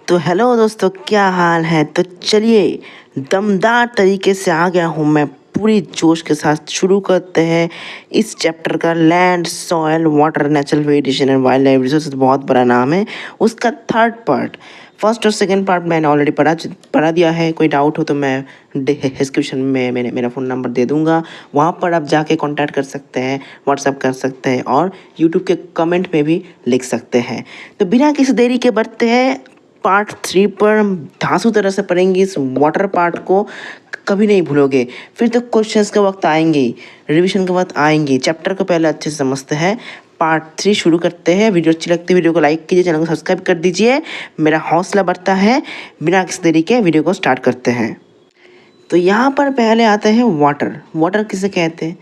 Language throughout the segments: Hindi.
तो हेलो दोस्तों, क्या हाल है। तो चलिए दमदार तरीके से आ गया हूँ मैं पूरी जोश के साथ। शुरू करते हैं इस चैप्टर का, land soil water natural variation and wild life resources, बहुत बड़ा नाम है उसका। थर्ड पार्ट, फर्स्ट और सेकंड पार्ट मैंने ऑलरेडी पढ़ा दिया है। कोई डाउट हो तो मैं डिस्क्रिप्शन में मेरा फ़ोन नंबर दे दूंगा, वहाँ पर आप जाके कांटेक्ट कर सकते हैं, व्हाट्सअप कर सकते हैं और यूट्यूब के कमेंट में भी लिख सकते हैं। तो बिना किसी देरी के बढ़ते हैं पार्ट 3 पर। हम धांसू तरह से पढ़ेंगे इस वाटर पार्ट को, कभी नहीं भूलोगे। फिर तो क्वेश्चंस का वक्त आएंगे, रिवीजन का वक्त आएंगे। चैप्टर को पहले अच्छे से समझते हैं, पार्ट 3 शुरू करते हैं। वीडियो अच्छी लगती है वीडियो को लाइक कीजिए, चैनल को सब्सक्राइब कर दीजिए, मेरा हौसला बढ़ता है। बिना किसी देरी के वीडियो को स्टार्ट करते हैं। तो यहाँ पर पहले आते हैं वाटर। वाटर किसे कहते हैं?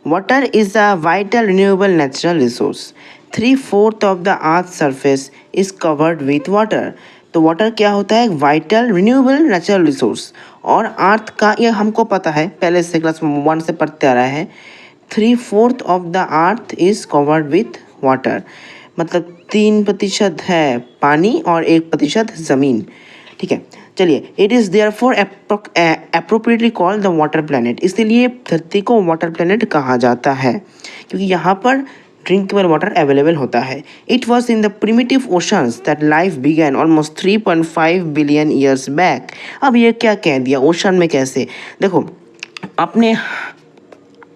Water is a vital renewable natural resource. 3/4 of the earth surface is covered with water. तो वाटर क्या होता है? Vital renewable natural resource. और अर्थ का, ये हमको पता है, पहले से क्लास 1 से पढ़ते आ रहा है। 3/4 of the earth is covered with water, मतलब 3% है पानी और 1% ज़मीन। ठीक है, चलिए। It is therefore appropriately called the water planet. इसीलिए धरती को वाटर प्लैनेट कहा जाता है, क्योंकि यहाँ पर ड्रिंकेबल वाटर अवेलेबल होता है। It was in the primitive oceans that life began almost 3.5 billion years back. अब ये क्या कह दिया ओशन में? कैसे देखो, अपने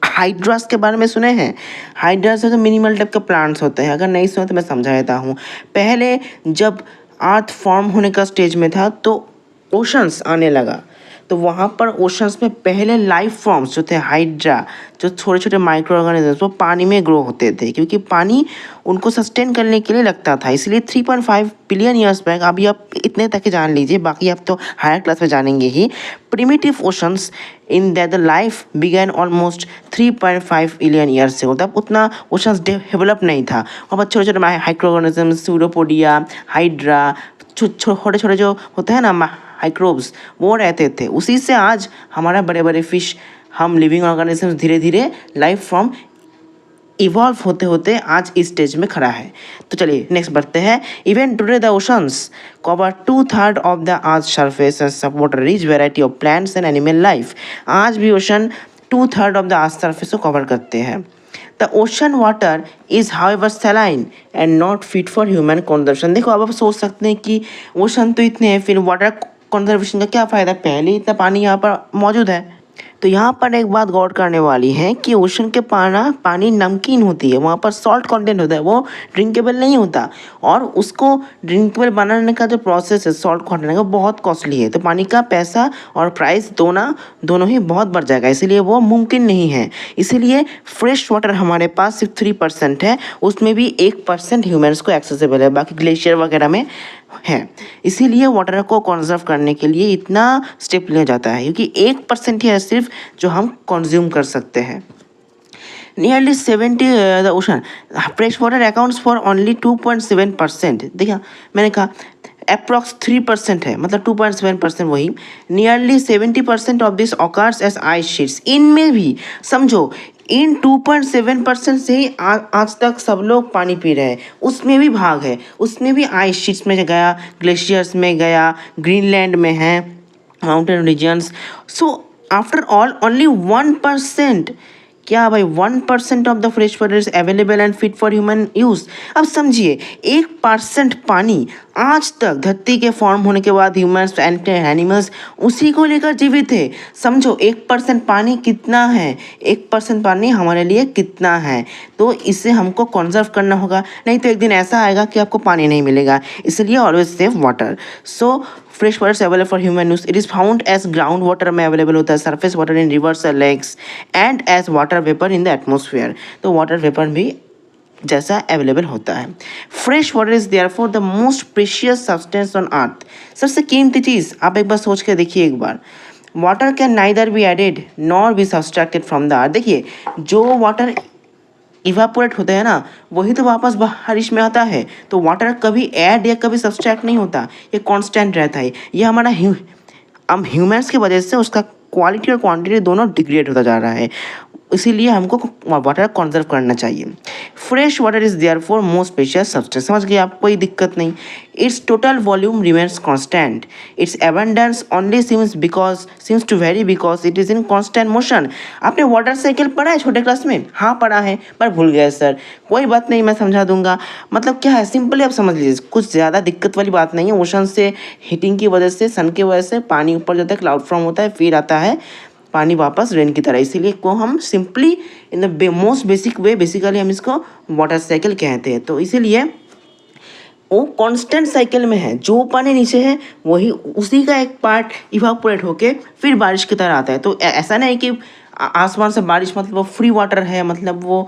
हाइड्रास के बारे में सुने हैं? हाइड्रास तो मिनिमल टाइप के प्लांट्स होते हैं, अगर नहीं सुने तो मैं समझा देता हूँ। पहले जब अर्थ फॉर्म होने का स्टेज में था तो ओशंस आने लगा, तो वहाँ पर ओशंस में पहले लाइफ फॉर्म्स जो थे हाइड्रा, जो छोटे छोटे माइक्रो ऑर्गेनिजम्स, वो पानी में ग्रो होते थे, क्योंकि पानी उनको सस्टेन करने के लिए लगता था। इसलिए 3.5 बिलियन ईयर्स बैक, अभी आप इतने तक ही जान लीजिए, बाकी आप तो हायर क्लास में जानेंगे ही। Primitive oceans in that the life began almost 3.5 billion years से, मतलब उतना ओशंस डेवलप नहीं था। वहाँ पर छोटे छोटे माइक्रो ऑर्गेनिजम्स, सूडोपोडिया, हाइड्रा, छोटे छोटे जो होते हैं ना माइक्रोब्स, वो रहते थे। उसी से आज हमारा बड़े बड़े फिश, हम लिविंग ऑर्गेनिजम्स धीरे धीरे लाइफ फॉर्म इवॉल्व होते होते आज इस स्टेज में खड़ा है। तो चलिए नेक्स्ट बढ़ते हैं। Even today the oceans cover 2/3 of the earth surface and support rich variety of plants and animal life. आज भी ocean 2/3 of the earth surface को कवर करते हैं। The ocean water is however saline and not fit for human consumption. देखो, अब आप सोच सकते हैं कि ओशन तो इतने हैं, फिर वाटर कंजर्वेशन का क्या फ़ायदा? पहले ही इतना पानी यहाँ पर मौजूद है। तो यहाँ पर एक बात गौर करने वाली है कि ओशन के पानी नमकीन होती है, वहाँ पर सॉल्ट कंटेंट होता है, वो ड्रिंकेबल नहीं होता। और उसको ड्रिंकेबल बनाने का जो प्रोसेस है सॉल्ट कंटेंट का, वो बहुत कॉस्टली है। तो पानी का पैसा और प्राइस दोनों ही बहुत बढ़ जाएगा, इसीलिए वो मुमकिन नहीं है। इसीलिए फ्रेश वाटर हमारे पास सिर्फ 3% है, उसमें भी 1% ह्यूमन्स को एक्सेसिबल है, बाकी ग्लेशियर वगैरह में है। इसीलिए वाटर को कंजर्व करने के लिए इतना स्टेप लिया जाता है, क्योंकि 1% ही है सिर्फ जो हम कंज्यूम कर सकते हैं। Nearly 70 the ocean fresh water accounts for only 2.7%। देखा, मैंने कहा अप्रॉक्स 3% है, मतलब 2.7% वही। Nearly 70% of this occurs as ice sheets. इनमें भी समझो, इन 2.7% से ही आज तक सब लोग पानी पी रहे हैं, उसमें भी भाग है, उसमें भी आइस शीट्स में गया, ग्लेशियर्स में गया, ग्रीनलैंड में है, mountain regions. So after all only 1%, क्या भाई, 1% of the fresh water is available and fit for human use. अब समझिए, 1% पानी आज तक धरती के फॉर्म होने के बाद ह्यूमन्स एंड एनिमल्स उसी को लेकर जीवित है। समझो 1% पानी कितना है, 1% पानी हमारे लिए कितना है। तो इसे हमको कंजर्व करना होगा, नहीं तो एक दिन ऐसा आएगा कि आपको पानी नहीं मिलेगा। इसलिए always save water. So fresh water से available for human use. It is found as ground water में अवेलेबल होता है, surface water in rivers lakes and as water vapour in the atmosphere. तो वाटर वेपर भी जैसा अवेलेबल होता है। Fresh water is therefore the most precious substance on earth. सबसे कीमती चीज़ आप एक बार सोच के देखिए एक बार, water can neither be added nor be subtracted from the earth. देखिए, जो वाटर इवापोरेट होता है ना, वही तो वापस बारिश में आता है। तो वाटर कभी ऐड या कभी सब्सट्रैक्ट नहीं होता, ये कांस्टेंट रहता है। ये हमारा हम ह्यूमन्स की वजह से उसका क्वालिटी और क्वांटिटी दोनों डिग्रेड होता जा रहा है। इसीलिए हमको वाटर कंजर्व करना चाहिए। Fresh water is there for more specious substance, समझ गए आप, कोई दिक्कत नहीं। It's total volume remains constant, it's abundance only seems to vary because it is in constant motion. आपने वाटर साइकिल पढ़ा है छोटे क्लास में? हाँ पढ़ा है, पर भूल गए सर। कोई बात नहीं, मैं समझा दूंगा। मतलब क्या है, सिंपली आप समझ लीजिए, कुछ ज़्यादा दिक्कत वाली बात नहीं है। ओशन से हीटिंग की वजह से, सन की वजह से पानी ऊपर जाता है, क्लाउड फॉर्म होता है, फिर आता है पानी वापस रेन की तरह। इसीलिए को हम simply in the most basic way basically हम इसको वाटर साइकिल कहते हैं। तो इसीलिए वो कांस्टेंट साइकिल में है, जो पानी नीचे है वही उसी का एक पार्ट इवापोरेट होके फिर बारिश की तरह आता है। तो ऐसा नहीं कि आसमान से बारिश मतलब वो फ्री वाटर है, मतलब वो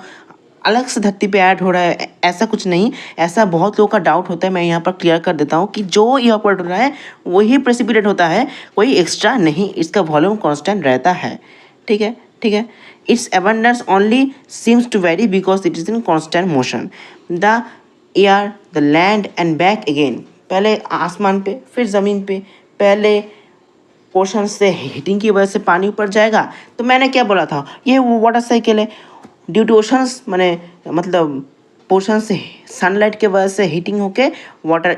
अलग से धरती पे ऐड हो रहा है, ऐसा कुछ नहीं। ऐसा बहुत लोगों का डाउट होता है, मैं यहाँ पर क्लियर कर देता हूँ कि जो इवापोरेट हो रहा है वही प्रेसिपिटेट होता है, कोई एक्स्ट्रा नहीं। इसका वॉल्यूम कांस्टेंट रहता है, ठीक है, ठीक है। It's abundance only seems to vary because it is in constant motion. The air, the land and back again, पहले आसमान पे फिर ज़मीन पे, पहले पोर्शन से हीटिंग की वजह से पानी ऊपर जाएगा। तो मैंने क्या बोला था, ये वो वाटर साइकिल है। ड्यू टू ओशंस मैंने मतलब पोर्शन से सनलाइट के वजह से हीटिंग होके वाटर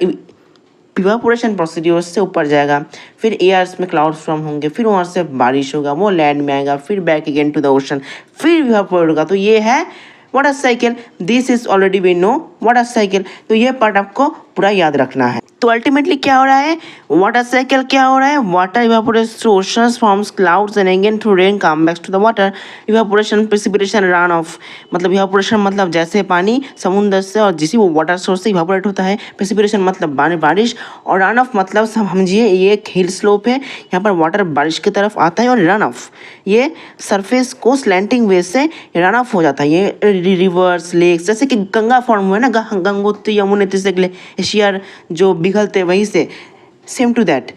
इवापोरेशन प्रोसीड्यूर से ऊपर जाएगा, फिर एयर्स में क्लाउड्स फॉर्म होंगे, फिर वहाँ से बारिश होगा, वो लैंड में आएगा, फिर back again to the ocean, फिर इवापोरेट होगा। तो ये है water cycle. This is already we know water cycle. तो ये पार्ट आपको पूरा याद रखना है। तो अल्टीमेटली क्या हो रहा है, वाटर साइकिल क्या हो रहा है, water evaporates through oceans forms clouds and again through rain come back to the water. Evaporation, precipitation, runoff, मतलब इवापोरेशन मतलब जैसे पानी समुद्र से और जिसी वो वाटर सोर्स से इवापोरेट होता है। प्रेसिपिटेशन मतलब बारिश, और रन ऑफ मतलब समझिए ये एक हिल स्लोप है, यहाँ पर वाटर बारिश की तरफ आता है, और रन ऑफ ये सरफेस को स्लैंटिंग वे से रन ऑफ हो जाता है। ये रिवर्स, लेक्स, जैसे कि गंगा फॉर्म हुआ है ना, गंगोत्री यमुनोत्री से ग्लेशियर जो पिघलते, वहीं से सेम टू दैट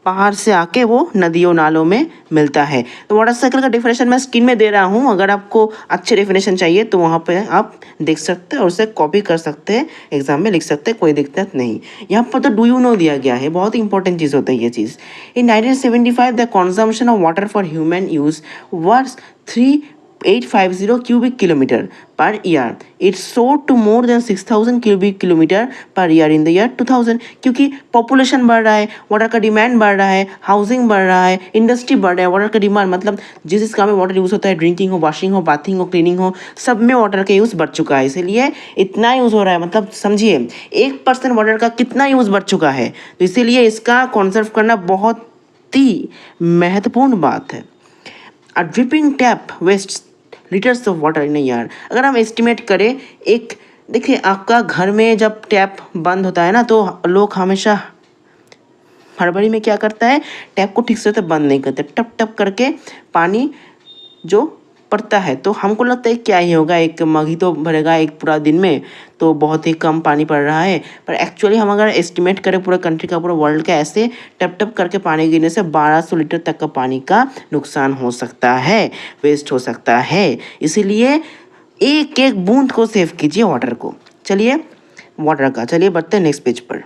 पहाड़ से आके वो नदियों नालों में मिलता है। तो वाटर साइकिल का डेफिनेशन मैं स्क्रीन में दे रहा हूँ, अगर आपको अच्छे डेफिनेशन चाहिए तो वहाँ पे आप देख सकते हैं और उसे कॉपी कर सकते हैं, एग्जाम में लिख सकते हैं, कोई दिक्कत नहीं। यहाँ पर तो डू यू नो दिया गया है, बहुत ही इंपॉर्टेंट चीज़ होता है ये चीज़। इन 1975 the consumption of water for human use was 3850 cubic kilometer per year. It soared to more than 6000 cubic kilometer per year in the year 2000, क्योंकि पॉपुलेशन बढ़ रहा है, वाटर का डिमांड बढ़ रहा है, हाउसिंग बढ़ रहा है, इंडस्ट्री बढ़ रहा है। वाटर का डिमांड मतलब जिस जिस काम में वाटर यूज़ होता है, ड्रिंकिंग हो, वॉशिंग हो, बाथिंग हो, क्लीनिंग हो, सब में वाटर का यूज़ बढ़ चुका है। इसीलिए इतना यूज़ हो रहा है, मतलब समझिए 1% वाटर का कितना यूज़ बढ़ चुका है। तो इसीलिए इसका कंजर्व करना बहुत ही महत्वपूर्ण बात है। A dripping tap waste litres of water in year. अगर हम एस्टिमेट करें, एक देखिए आपका घर में जब टैप बंद होता है ना, तो लोग हमेशा हड़बड़ी में क्या करता है, टैप को ठीक से तो बंद नहीं करते, टप टप करके पानी जो पड़ता है। तो हमको लगता है क्या ही होगा, एक मग ही तो भरेगा एक पूरा दिन में, तो बहुत ही कम पानी पड़ रहा है। पर एक्चुअली हम अगर एस्टिमेट करें पूरे कंट्री का, पूरा वर्ल्ड का, ऐसे टप टप करके पानी गिरने से 1200 लीटर तक का पानी का नुकसान हो सकता है, वेस्ट हो सकता है। इसीलिए एक एक बूंद को सेव कीजिए वाटर को। चलिए वाटर का, चलिए बढ़ते हैं नेक्स्ट पेज पर।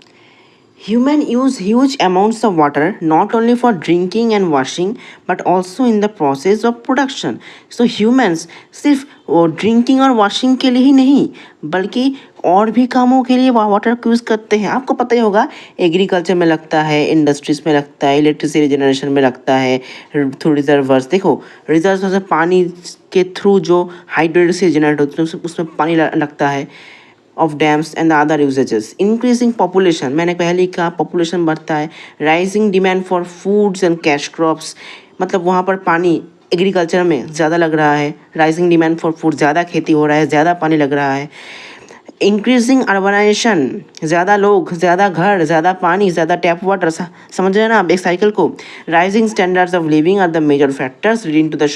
Humans use huge amounts of water not only for drinking and washing but also in the process of production. So humans सिर्फ ड्रिंकिंग और वॉशिंग के लिए ही नहीं बल्कि और भी कामों के लिए वाटर को यूज़ करते हैं। आपको पता ही होगा, एग्रीकल्चर में लगता है, इंडस्ट्रीज में लगता है, इलेक्ट्रिसिटी जनरेशन में लगता है, थ्रू रिजर्वर्स। देखो रिजर्व से पानी के थ्रू जो हाइड्रोइलेक्ट्रिसिटी जनरेट होती है उसमें पानी लगता है, of dams and other usages. Increasing population, मैंने पहले ही कहा पॉपुलेशन बढ़ता है। Rising demand for foods and cash crops, मतलब वहाँ पर पानी एग्रीकल्चर में ज़्यादा लग रहा है, राइजिंग डिमांड फॉर फूड, ज़्यादा खेती हो रहा है, ज़्यादा पानी लग रहा है। इंक्रीजिंग अर्बनाइजेशन, ज़्यादा लोग, ज़्यादा घर, ज़्यादा पानी, ज़्यादा टैप वाटर, समझ रहे हैं ना आप एक साइकिल को। Rising standards of living are the major factors leading to the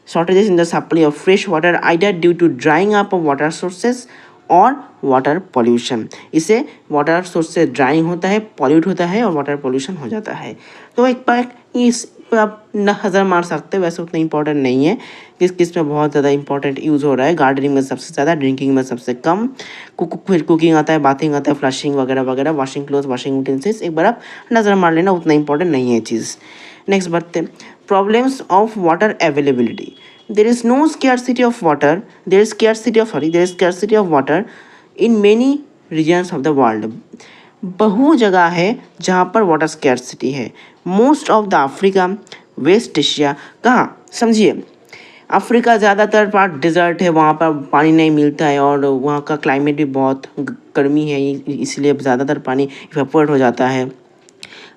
shortages in the supply of fresh water either due to drying up of water sources और वाटर पॉल्यूशन। इससे वाटर सोर्स से ड्राइंग होता है, पॉल्यूट होता है और वाटर पॉल्यूशन हो जाता है। तो एक बार इस पर आप नज़र मार सकते हो, वैसे उतना इंपॉर्टेंट नहीं है, किस किस में बहुत ज़्यादा इंपॉर्टेंट यूज़ हो रहा है। गार्डनिंग में सबसे ज़्यादा, ड्रिंकिंग में सबसे कम, फिर कुकिंग आता है, बाथिंग आता है, फ्लशिंग वगैरह वगैरह, वॉशिंग क्लोथ, वॉशिंग यूटेंसिल्स, एक बार आप नज़र मार लेना, उतना इंपॉर्टेंट नहीं है चीज़। नेक्स्ट बढ़ते problems of water availability. There is no scarcity of water. There is scarcity of water in many regions of the world. बहु जगह है जहाँ पर वाटर स्कैर्सिटी है. Most of the Africa, West Asia. कहाँ समझिए, अफ्रीका ज़्यादातर पार्ट डिज़र्ट है, वहाँ पर पानी नहीं मिलता है और वहाँ का क्लाइमेट भी बहुत गर्मी है, इसलिए ज़्यादातर पानी इवेपोरेट हो जाता है.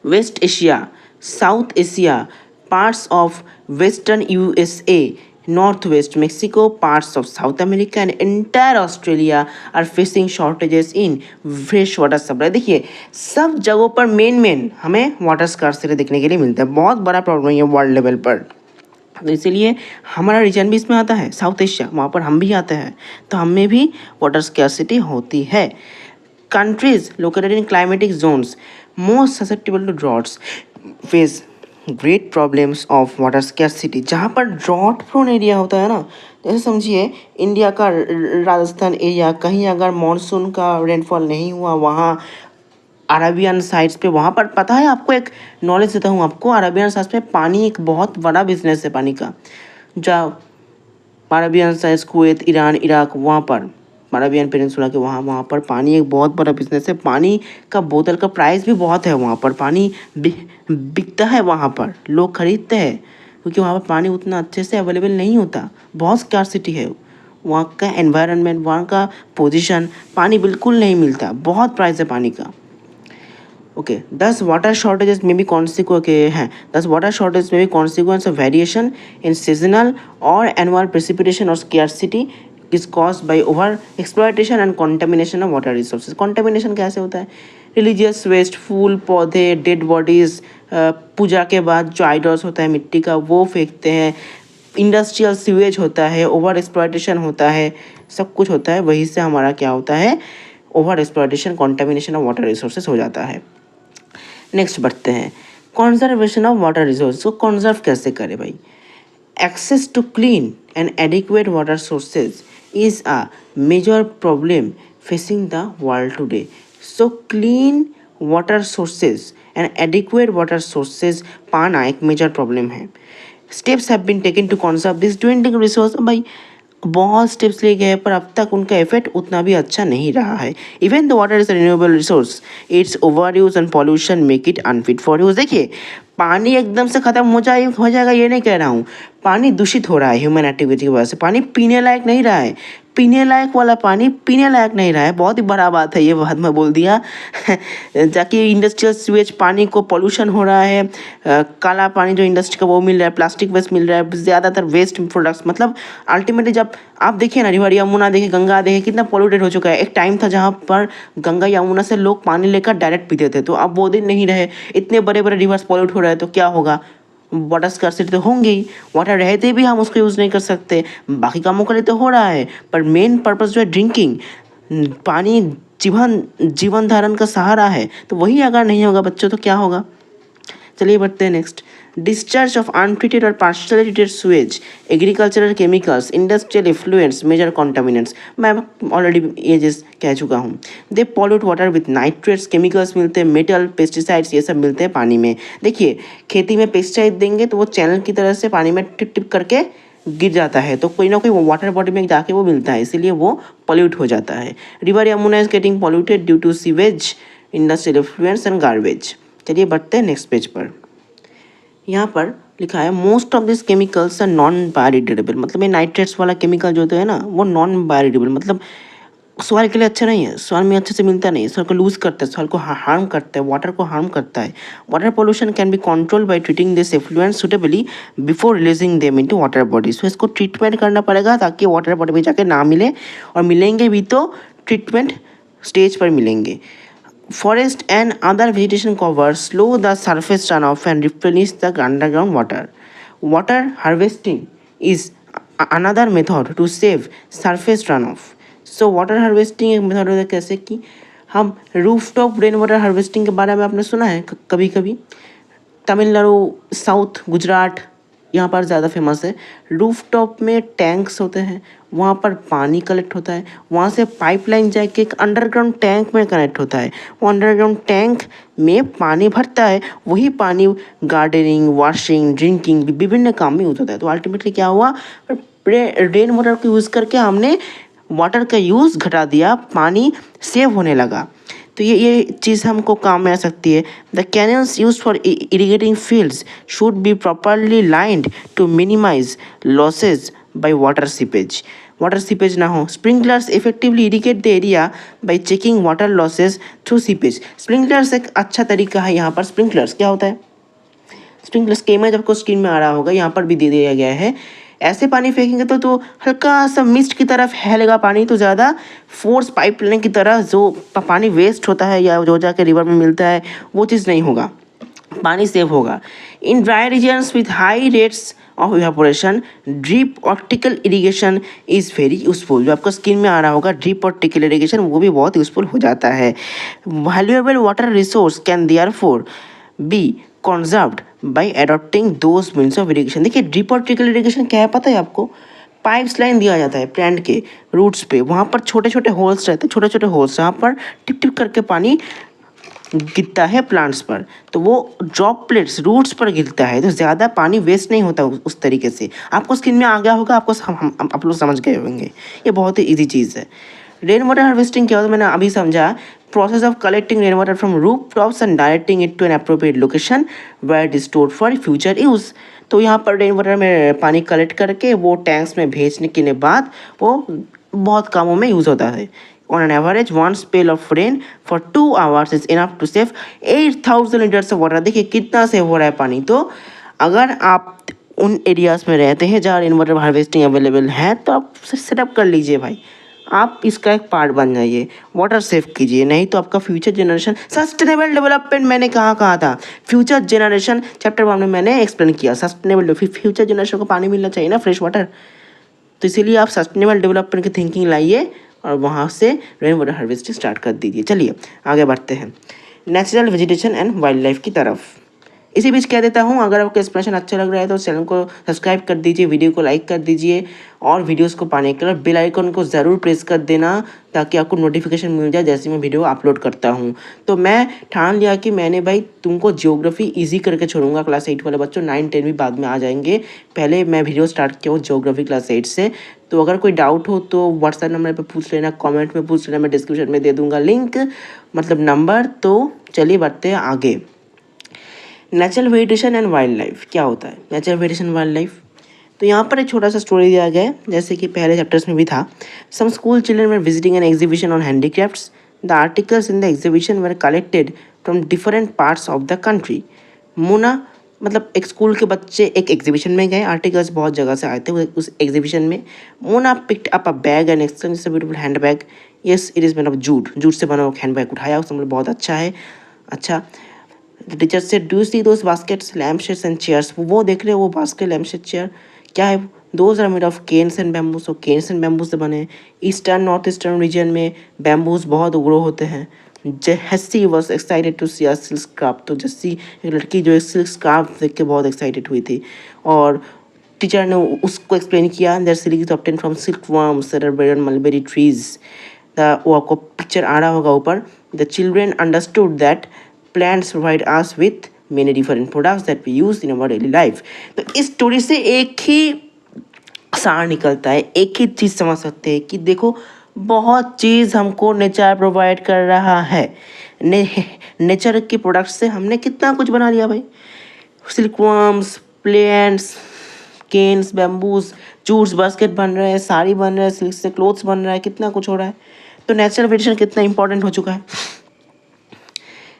West Asia, South Asia, parts of western USA, north west Mexico, parts of South America and entire Australia are facing shortages in fresh water supply. देखिए सब जगहों पर मेन हमें वाटर स्कार्सिटी देखने के लिए मिलता है. बहुत बड़ा प्रॉब्लम है वर्ल्ड लेवल पर. तो इसीलिए हमारा रीजन भी इसमें आता है, साउथ एशिया, वहाँ पर हम भी आते हैं, तो हमें भी वाटर स्कैर्सिटी होती है. Countries located in climatic zones most susceptible to droughts face great problems of water scarcity. जहाँ पर ड्रॉट प्रोन एरिया होता है ना, जैसे समझिए इंडिया का राजस्थान एरिया, कहीं अगर मानसून का रेनफॉल नहीं हुआ, वहाँ अरेबियन साइड्स पे, वहाँ पर पता है आपको, एक नॉलेज देता हूँ आपको, अरेबियन साइड्स पे पानी एक बहुत बड़ा बिजनेस है पानी का. जहाँ Arabian sides, Kuwait, Iran, Iraq, वहाँ पर अरेबियन पेनिनसुला के वहाँ पर पानी एक बहुत बड़ा बिजनेस है. पानी का बोतल का प्राइस भी बहुत है वहाँ पर. पानी बिकता है वहाँ पर, लोग खरीदते हैं क्योंकि वहाँ पर पानी उतना अच्छे से अवेलेबल नहीं होता. बहुत स्कार्सिटी है वहाँ का एनवायरनमेंट, वहाँ का पोजीशन, पानी बिल्कुल नहीं मिलता, बहुत प्राइस है पानी का. Okay, thus water shortages may be consequence of variation in seasonal or annual precipitation or scarcity is caused by over exploitation and contamination of water resources. Contamination कैसे होता है? Religious waste, फूल पौधे, डेड बॉडीज, पूजा के बाद जो आइडल्स होता है मिट्टी का वो फेंकते हैं, इंडस्ट्रियल सीवेज होता है, ओवर एक्सप्लॉयटेशन होता है, सब कुछ होता है. वहीं से हमारा क्या होता है, over exploitation, contamination of water resources हो जाता है. नेक्स्ट बढ़ते हैं, कंजर्वेशन ऑफ वाटर रिसोर्स को कंजर्व कैसे करें भाई. Access to clean and adequate water sources is a major problem facing the world today. So clean water sources and adequate water sources पाना एक मेजर प्रॉब्लम है. Steps have been taken to conserve this drinking resource. भाई बहुत स्टेप्स लिए गए हैं पर अब तक उनका इफेक्ट उतना भी अच्छा नहीं रहा है. Even the water is renewable resource, it's over use and pollution make it unfit for use. देखिए पानी एकदम से ख़त्म हो जाएगा ये नहीं कह रहा हूँ. पानी दूषित हो रहा है ह्यूमन एक्टिविटी की वजह से. पानी पीने लायक नहीं रहा है, पीने लायक वाला पानी पीने लायक नहीं रहा है. बहुत ही बड़ा बात है ये, बात मैं बोल दिया. जाकि इंडस्ट्रियल सीवेज पानी को पॉल्यूशन हो रहा है, काला पानी जो इंडस्ट्री का वो मिल रहा है, प्लास्टिक वेस्ट मिल रहा है, ज़्यादातर वेस्ट प्रोडक्ट्स. मतलब अल्टीमेटली जब आप देखिए ना, रिवर यमुना देखिए, गंगा देखिए, कितना पॉल्यूटेड हो चुका है. एक टाइम था जहाँ पर गंगा यमुना से लोग पानी लेकर डायरेक्ट पीते थे, तो अब वो दिन नहीं रहे. इतने बड़े बड़े रिवर्स पॉल्यूट हो रहे हैं तो क्या होगा, वाटर स्कार्सिटी तो होंगे ही. वाटर रहते भी हम उसको यूज़ नहीं कर सकते, बाकी कामों के लिए तो हो रहा है, पर मेन पर्पस जो है ड्रिंकिंग, पानी जीवन धारण का सहारा है, तो वही अगर नहीं होगा बच्चों तो क्या होगा. चलिए बढ़ते हैं नेक्स्ट. डिस्चार्ज ऑफ अनट्रीटेड और partially treated sewage, agricultural chemicals, industrial effluents, major contaminants. मैं ऑलरेडी ये चीज़ कह चुका हूँ. They pollute water with nitrates, chemicals मिलते हैं, मेटल, पेस्टिसाइड्स, ये सब मिलते हैं पानी में. देखिए खेती में पेस्टिसाइड देंगे तो वो चैनल की तरह से पानी में टिप टिप करके गिर जाता है, तो कोई ना कोई वाटर बॉडी में जाके वो मिलता है, इसीलिए वो पॉल्यूट हो जाता है. River Yamuna is getting polluted due to sewage, industrial effluents and garbage. चलिए बढ़ते हैं नेक्स्ट पेज पर. यहाँ पर लिखा है most of this chemicals are non biodegradable. मतलब ये नाइट्रेट्स वाला केमिकल जो होता है ना, वो नॉन बायोडिग्रेडेबल, मतलब सॉइल के लिए अच्छा नहीं है, सॉइल में अच्छे से मिलता नहीं, सॉइल को लूज करता है, सॉइल को हार्म करता है, वाटर को हार्म करता है. Water pollution can be control by treating this effluent suitably before releasing them into water body. So इसको ट्रीटमेंट करना पड़ेगा ताकि वाटर बॉडी में जाके ना मिले, और मिलेंगे भी तो ट्रीटमेंट स्टेज पर मिलेंगे. Forest and other vegetation cover slow the surface runoff and replenish the underground water. Water harvesting is another method to save surface runoff. So water harvesting एक मेथड होता है कैसे कि हम रूफटॉप रेन वाटर हार्वेस्टिंग के बारे में आपने सुना है कभी कभी. तमिलनाडु, साउथ गुजरात, यहाँ पर ज़्यादा फेमस है। रूफटॉप में टैंक्स होते हैं, वहाँ पर पानी कलेक्ट होता है, वहाँ से पाइपलाइन जाके एक अंडरग्राउंड टैंक में कनेक्ट होता है, वो अंडरग्राउंड टैंक में पानी भरता है, वही पानी गार्डनिंग, वॉशिंग, ड्रिंकिंग विभिन्न काम में यूज़ होता है। तो अल्टीमेटली क्या हुआ, रेन वाटर को यूज़ करके हमने वाटर का यूज़ घटा दिया, पानी सेव होने लगा। तो ये चीज़ हमको काम में आ सकती है। The canals use for irrigating fields should be properly lined to minimise losses by water seepage. Water seepage ना हो। Sprinklers effectively irrigate the area by checking water losses through seepage. Sprinklers एक अच्छा तरीका है। यहाँ पर स्प्रिंकलर्स क्या होता है, स्प्रिंकलर्स के इमेज आपको स्क्रीन में आ रहा होगा, यहाँ पर भी दे दिया गया है। ऐसे पानी फेंकेंगे तो हल्का सा मिस्ट की तरफ फैलेगा पानी, तो ज़्यादा फोर्स पाइपलाइन की तरह जो पानी वेस्ट होता है या जो जाके रिवर में मिलता है वो चीज़ नहीं होगा, पानी सेव होगा। In dry regions with high rates of evaporation drip optical irrigation is very useful. जो आपको स्क्रीन में आ रहा होगा ड्रिप ऑप्टिकल इरिगेशन, वो भी बहुत यूजफुल हो जाता है। Valuable water resource can therefore be conserved by adopting those means of irrigation. देखिए ड्रिप ऑप्टिकल इरिगेशन क्या है पता है आपको, पाइप्स लाइन दिया जाता है प्लांट के रूट्स पे, वहाँ पर छोटे छोटे होल्स रहते हैं, छोटे छोटे होल्स, जहाँ पर टिप टिप करके पानी गिरता है प्लांट्स पर, तो वो ड्रॉपलेट्स रूट्स पर गिरता है, तो ज़्यादा पानी वेस्ट नहीं होता उस तरीके से। आपको स्किन में आ गया होगा, आपको आप लोग समझ गए होंगे, ये बहुत ही ईजी चीज़ है। रेन वाटर हार्वेस्टिंग क्या होता है, मैंने अभी समझा। Process of collecting rain water from roof tops and directing it to an appropriate location where it is stored for future use. तो यहाँ पर रेन वाटर में पानी कलेक्ट करके वो टैंक्स में भेजने के बाद वो बहुत कामों में यूज़ होता है। On an average, one spell of rain for 2 hours is enough to save 8,000 liters of water। देखिए कितना सेव हो रहा है पानी। तो अगर आप उन एरियाज़ में रहते हैं जहाँ रेन वाटर हार्वेस्टिंग अवेलेबल है, तो आप सेटअप कर लीजिए भाई, आप इसका एक पार्ट बन जाइए, वाटर सेव कीजिए, नहीं तो आपका फ्यूचर जनरेशन। सस्टेनेबल डेवलपमेंट मैंने कहा था, फ्यूचर जनरेशन चैप्टर 1 में मैंने एक्सप्लेन किया। सस्टेनेबल फ्यूचर जनरेशन को पानी मिलना चाहिए ना, फ्रेश वाटर, तो इसीलिए आप सस्टेनेबल डेवलपमेंट की थिंकिंग लाइए और वहाँ से रेन वाटर हार्वेस्टिंग स्टार्ट कर दीजिए। चलिए आगे बढ़ते हैं natural vegetation and wild life की तरफ। इसी बीच कह देता हूँ, अगर आपको एक्सप्लेनेशन अच्छा लग रहा है तो चैनल को सब्सक्राइब कर दीजिए, वीडियो को लाइक कर दीजिए और वीडियोस को पाने के लिए बेल आइकन को ज़रूर प्रेस कर देना, ताकि आपको नोटिफिकेशन मिल जाए जैसे मैं वीडियो अपलोड करता हूँ। तो मैं ठान लिया कि मैंने भाई तुमको ज्योग्राफी ईजी करके छोड़ूंगा। क्लास 8 वाले बच्चों, 9 10 भी बाद में आ जाएंगे, पहले मैं वीडियो स्टार्ट किया हूँ ज्योग्राफी क्लास 8 से। तो अगर कोई डाउट हो तो व्हाट्सएप नंबर पर पूछ लेना, कॉमेंट में पूछ लेना, मैं डिस्क्रिप्शन में दे दूँगा लिंक, मतलब नंबर। तो चलिए बढ़ते हैं आगे। Natural vegetation and wild life क्या होता है, नेचुरल वेजिटेशन वाइल्ड लाइफ। तो यहाँ पर एक छोटा सा स्टोरी दिया गया है, जैसे कि पहले चैप्टर्स में भी था। Some school children were visiting an exhibition on handicrafts. The articles in the exhibition were collected from different parts of the country. Mona, मतलब एक स्कूल के बच्चे एक एग्जीबिशन में गए, आर्टिकल्स बहुत जगह से आए थे उस एग्जीबिशन में। Mona picked up a bag and exchange a beautiful hand bag. Yes, it is made of jute, jute से बना हुआ हैंड बैग उठाया, उसने बोला बहुत अच्छा है। अच्छा, टीचर से do see those baskets lamp shades and chairs. वो देख रहे हो वो बास्केट लैम्प शेड चेयर क्या है, those are made of canes and bamboos. तो केन्स एंड बैम्बू से बने। ईस्टर्न नॉर्थ ईस्टर्न रीजन में बैम्बूज बहुत ग्रो होते हैं। Jassi was excited to see a silk scarf. तो जस्सी एक लड़की जो है सिल्क स्कार्फ देख के बहुत एक्साइटेड हुई थी, और टीचर ने उसको एक्सप्लेन किया that silk is obtain from silk worms that are bred on mulberry trees. वो आपको पिक्चर आ रहा होगा ऊपर। The children understood that plants provide us with many different products that we use in our daily life। तो इस स्टोरी से एक ही सार निकलता है, एक ही चीज़ समझ सकते हैं कि देखो बहुत चीज़ हमको नेचर प्रोवाइड कर रहा है। नेचर के प्रोडक्ट्स से हमने कितना कुछ बना लिया भाई, silkworms, plants, canes, bamboos, jutes, basket बन रहे हैं, साड़ी बन रहे हैं, सिल्क से क्लोथ्स बन रहा है, कितना कुछ हो रहा है। तो नेचुरल वेजिटेशन कितना इंपॉर्टेंट हो चुका है।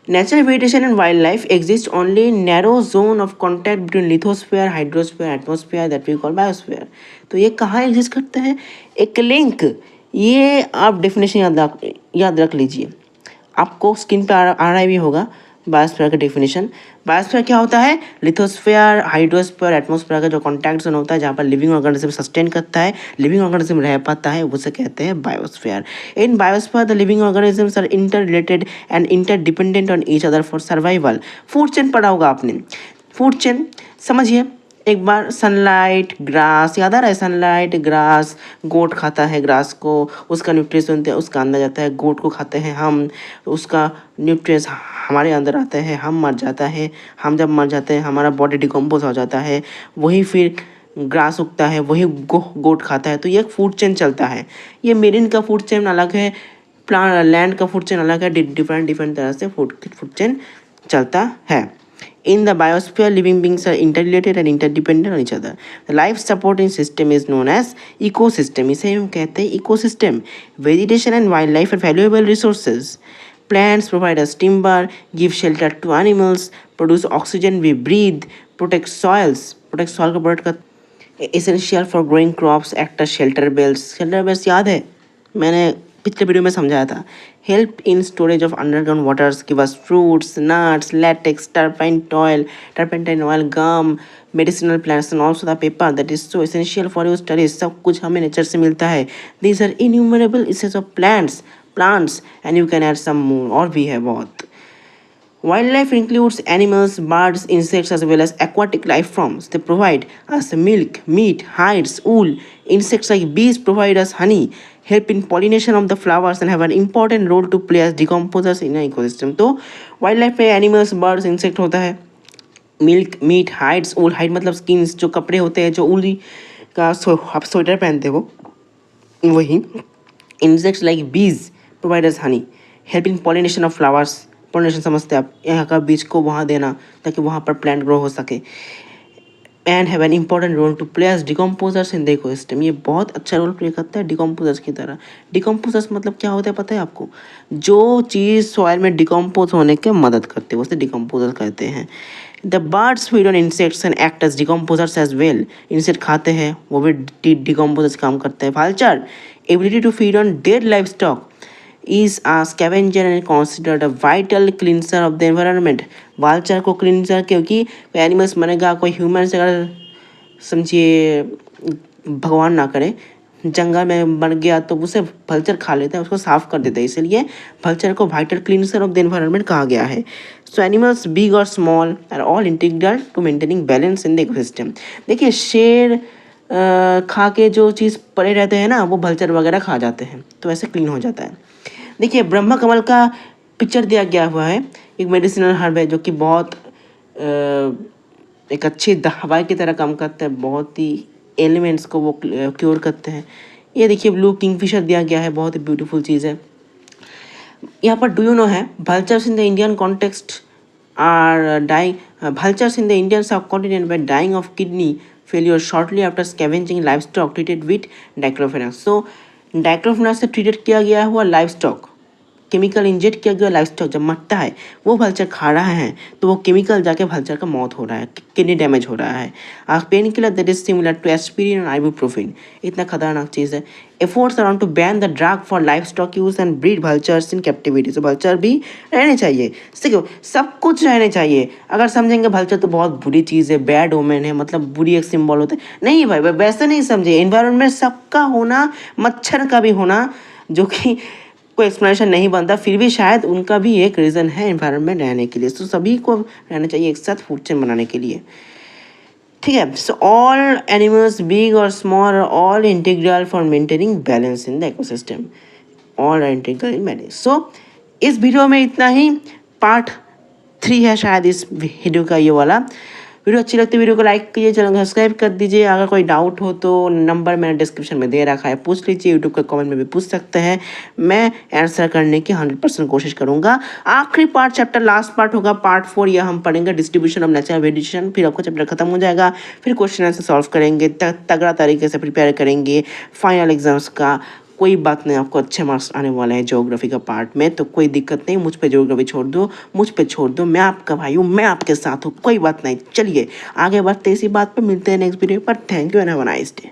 Natural vegetation and wildlife exist only in narrow zone of contact between lithosphere, hydrosphere, atmosphere that we call biosphere। तो ये कहाँ एग्जिस्ट करते हैं, एक लिंक, ये आप डेफिनेशन याद रख लीजिए, आपको स्क्रीन पे आ रहा भी होगा बायोस्फीयर का डेफिनेशन। बायोस्फीयर क्या होता है, लिथोस्फीयर, हाइड्रोस्फीयर, एटमॉस्फेयर का जो कॉन्टैक्ट जोन होता है जहाँ पर लिविंग ऑर्गेनिज्म सस्टेन करता है, लिविंग ऑर्गेनिज्म रह पाता है, उसे कहते हैं biosphere. In biosphere the living organisms are inter related and inter dependent on each other for survival. Food chain पढ़ा होगा आपने, फूड चेन समझिए, एक बार सनलाइट ग्रास याद आ रहा है, सनलाइट ग्रास, गोट खाता है ग्रास को, उसका न्यूट्रिएंट्स उसका अंदर जाता है, गोट को खाते हैं हम, उसका न्यूट्रिएंट्स हमारे अंदर आते हैं, हम मर जाता है, हम जब मर जाते हैं हमारा बॉडी डिकम्पोज हो जाता है, वही फिर ग्रास उगता है, वही गोट खाता है, तो ये एक फूड चेन चलता है। ये मेरिन का फूड चेन अलग है, प्लांट लैंड का फूड चेन अलग है, डिफरेंट तरह से फूड चेन चलता है। In the biosphere, living beings are interrelated and interdependent on each other. The life supporting system is known as ecosystem. इसे हम कहते हैं ecosystem. Vegetation and wildlife are valuable resources. Plants provide us timber, give shelter to animals, produce oxygen we breathe, protect soils. Protect soil का protect का essential for growing crops, act as shelter belts. Shelter belts याद है? मैंने पिछले वीडियो में समझाया था। Help in storage of underground waters, give us fruits, nuts, latex, turpentine oil, gum, medicinal plants and also the paper that is so essential for your studies. सब कुछ हमें नेचर से मिलता है। दीज आर इन्यूमरेबल इसेंस of plants and you can add some more, और भी है बहुत। Wildlife includes animals, birds, insects, as well as aquatic life forms. They provide us milk, meat, hides, wool. Insects like bees provide us honey, help in pollination of the flowers, and have an important role to play as decomposers in an ecosystem. तो wildlife में animals, birds, insect होता है, मिल्क, मीट, हाइड्स, वूल, हाइड मतलब स्किन्स, जो कपड़े होते हैं, जो ऊली का आप स्वेटर पहनते हो वही। इंसेक्ट्स लाइक बीज provide us Honey, help in pollination of flowers. Pollination समझते हैं आप, यहाँ का बीज को वहाँ देना ताकि वहाँ पर प्लांट ग्रो हो सके। And have an important role to play as decomposers in the ecosystem. ये बहुत अच्छा रोल प्ले करता है डिकम्पोजर्स की तरह। डिकम्पोजर्स मतलब क्या होता है पता है आपको? जो चीज़ सॉइल में डिकम्पोज होने के मदद करते हैं उसे डिकम्पोजर कहते हैं। The birds feed on insects and act as decomposers as well. Insect खाते हैं, वो भी डिकम्पोजर्स काम करते हैं। Vulture ability to feed on dead livestock is a scavenger and considered a vital cleanser of the environment. वाल्चर को क्लींसर, क्योंकि कोई एनिमल्स मरेगा, कोई ह्यूमन्स अगर समझिए भगवान ना करे जंगल में मर गया तो उसे वल्चर खा लेता है, उसको साफ कर देता है, इसलिए वल्चर को vital cleanser of the environment कहा गया है। सो एनिमल्स बिग और small are all integral to maintaining balance in the ecosystem. देखिए शेर खा के जो चीज़ पड़े रहते हैं ना वो वल्चर वगैरह खा जाते हैं, तो ऐसे क्लीन हो जाता है। देखिए ब्रह्मा कमल का पिक्चर दिया गया हुआ है, एक मेडिसिनल हर्ब है जो कि बहुत एक अच्छी दवाई की तरह काम करता है, बहुत ही एलिमेंट्स को वो क्योर करते हैं। ये देखिए ब्लू किंगफिशर दिया गया है, बहुत ही ब्यूटीफुल चीज़ है। यहाँ पर डू यू नो है vultures in the Indian context are dying, vultures in the Indian subcontinent by dying of kidney failure shortly after scavenging livestock treated with diclofenac. So diclofenac से ट्रीटेड किया गया हुआ लाइफ स्टॉक, केमिकल इंजेक्ट किया गया लाइफ स्टॉक जब मरता है वो वल्चर खा रहा है तो वो केमिकल जाके वल्चर का मौत हो रहा है, किडनी डैमेज हो रहा है। Pain killer that is similar to aspirin और आइबुप्रोफेन, इतना खतरनाक चीज़ है। Efforts around to ban the drug for livestock use and breed vultures in captivity. तो वल्चर भी रहने चाहिए, देखो सब कुछ रहने चाहिए। अगर समझेंगे वल्चर तो बहुत बुरी चीज़ है, बैड ओमेन है, मतलब बुरी एक सिंबल होता है, नहीं भाई वैसे नहीं समझे। एनवायरनमेंट सबका होना, मच्छर का भी होना, जो कि कोई एक्सप्लेनेशन नहीं बनता, फिर भी शायद उनका भी एक रीज़न है एनवायरनमेंट रहने के लिए। तो सभी को रहना चाहिए एक साथ फूड चेन बनाने के लिए, ठीक है। सो ऑल एनिमल्स बिग और small are all integral for maintaining balance in the ecosystem, all are integral in balance. So इस वीडियो में इतना ही, पार्ट 3 है शायद इस वीडियो का ये वाला। वीडियो अच्छी लगती है वीडियो को लाइक कीजिए, चैनल को सब्सक्राइब कर दीजिए। अगर कोई डाउट हो तो नंबर मैंने डिस्क्रिप्शन में दे रखा है, पूछ लीजिए, यूट्यूब के कमेंट में भी पूछ सकते हैं, मैं आंसर करने की 100% कोशिश करूंगा। आखिरी पार्ट चैप्टर लास्ट पार्ट होगा, पार्ट 4, यह हम पढ़ेंगे डिस्ट्रीब्यूशन ऑफ नेचुरल वेरिएशन, फिर आपका चैप्टर खत्म हो जाएगा। फिर क्वेश्चन आंसर सॉल्व करेंगे, तगड़ा तरीके से प्रिपेयर करेंगे फाइनल एग्जाम्स का। कोई बात नहीं, आपको अच्छे मार्क्स आने वाले हैं ज्योग्राफी का पार्ट में, तो कोई दिक्कत नहीं, मुझ पे ज्योग्राफी छोड़ दो, मुझ पे छोड़ दो, मैं आपका भाई हूँ, मैं आपके साथ हूँ, कोई बात नहीं। चलिए आगे बढ़ते इसी बात पे, मिलते हैं नेक्स्ट वीडियो पर। Thank you and have a nice day.